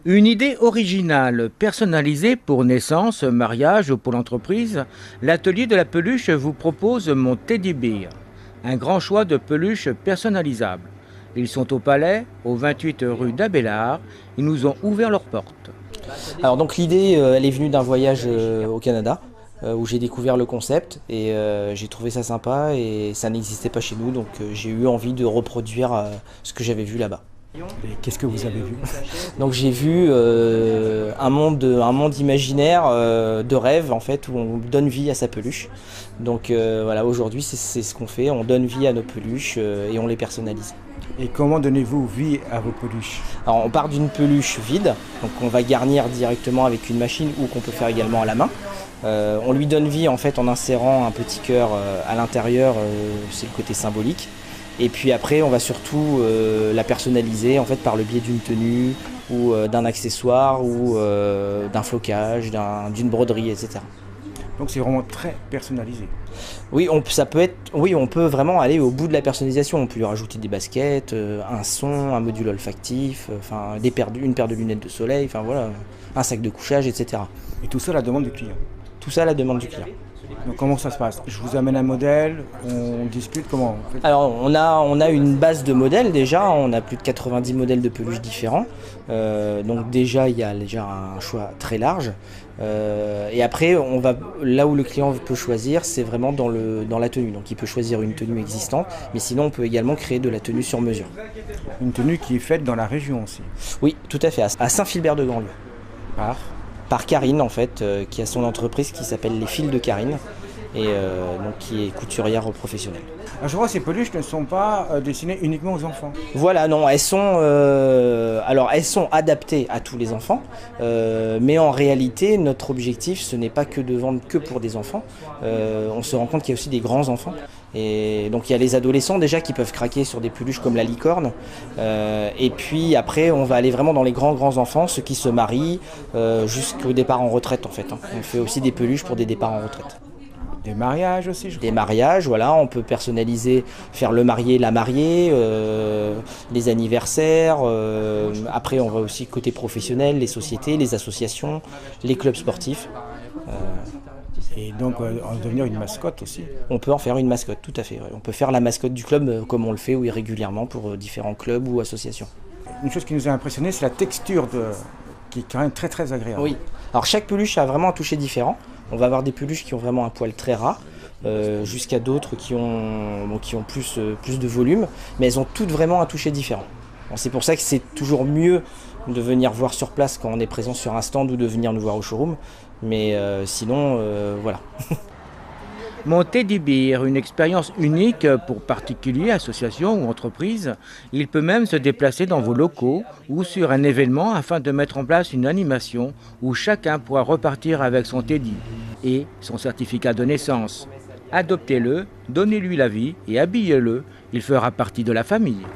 Une idée originale, personnalisée pour naissance, mariage ou pour l'entreprise, l'atelier de la peluche vous propose mon Teddy Bear. Un grand choix de peluches personnalisables. Ils sont au Palais, au 28 rue d'Abélard. Ils nous ont ouvert leurs portes. Alors donc l'idée, elle est venue d'un voyage au Canada où j'ai découvert le concept et j'ai trouvé ça sympa et ça n'existait pas chez nous, donc j'ai eu envie de reproduire ce que j'avais vu là-bas. Et qu'est-ce que vous avez vu? Donc j'ai vu un monde imaginaire de rêve en fait où on donne vie à sa peluche. Donc voilà, aujourd'hui c'est ce qu'on fait, on donne vie à nos peluches et on les personnalise. Et comment donnez-vous vie à vos peluches? Alors on part d'une peluche vide, donc on va garnir directement avec une machine ou qu'on peut faire également à la main. On lui donne vie en fait en insérant un petit cœur à l'intérieur, c'est le côté symbolique. Et puis après on va surtout la personnaliser en fait par le biais d'une tenue ou d'un accessoire ou d'un flocage, d'une broderie, etc. Donc c'est vraiment très personnalisé. Oui, on peut vraiment aller au bout de la personnalisation. On peut lui rajouter des baskets, un son, un module olfactif, enfin une paire de lunettes de soleil, enfin voilà, un sac de couchage, etc. Et tout ça à la demande du client. Tout ça à la demande du client. Donc comment ça se passe? Je vous amène un modèle, on discute comment en fait? Alors on a une base de modèles déjà, on a plus de 90 modèles de peluches différents. Donc déjà il y a déjà un choix très large. Et après on va là où le client peut choisir, c'est vraiment dans la tenue. Donc il peut choisir une tenue existante, mais sinon on peut également créer de la tenue sur mesure. Une tenue qui est faite dans la région aussi. Oui, tout à fait, à Saint-Philbert-de-Grandlieu. Par Par Karine en fait, qui a son entreprise qui s'appelle Les Fils de Karine et donc qui est couturière professionnelle. Alors, je vois que ces peluches ne sont pas destinées uniquement aux enfants. Voilà, non, elles sont adaptées à tous les enfants, mais en réalité, notre objectif, ce n'est pas que de vendre que pour des enfants. On se rend compte qu'il y a aussi des grands enfants. Et donc il y a les adolescents déjà qui peuvent craquer sur des peluches comme la licorne. Et puis après, on va aller vraiment dans les grands enfants, ceux qui se marient, jusqu'au départ en retraite en fait. On fait aussi des peluches pour des départs en retraite. Des mariages aussi, je crois. Des mariages, voilà, on peut personnaliser, faire le marié, la mariée, les anniversaires. Après, on va aussi côté professionnel, les sociétés, les associations, les clubs sportifs. Et donc en devenir une mascotte aussi. On peut en faire une mascotte, tout à fait. Ouais. On peut faire la mascotte du club comme on le fait oui, régulièrement pour différents clubs ou associations. Une chose qui nous a impressionné, c'est la texture qui est quand même très agréable. Oui. Alors chaque peluche a vraiment un toucher différent. On va avoir des peluches qui ont vraiment un poil très ras, jusqu'à d'autres qui ont plus de volume, mais elles ont toutes vraiment un toucher différent. Bon, c'est pour ça que c'est toujours mieux de venir voir sur place quand on est présent sur un stand ou de venir nous voir au showroom, mais sinon, voilà. Mon Teddy Bear, une expérience unique pour particuliers, associations ou entreprises. Il peut même se déplacer dans vos locaux ou sur un événement afin de mettre en place une animation où chacun pourra repartir avec son Teddy et son certificat de naissance. Adoptez-le, donnez-lui la vie et habillez-le. Il fera partie de la famille.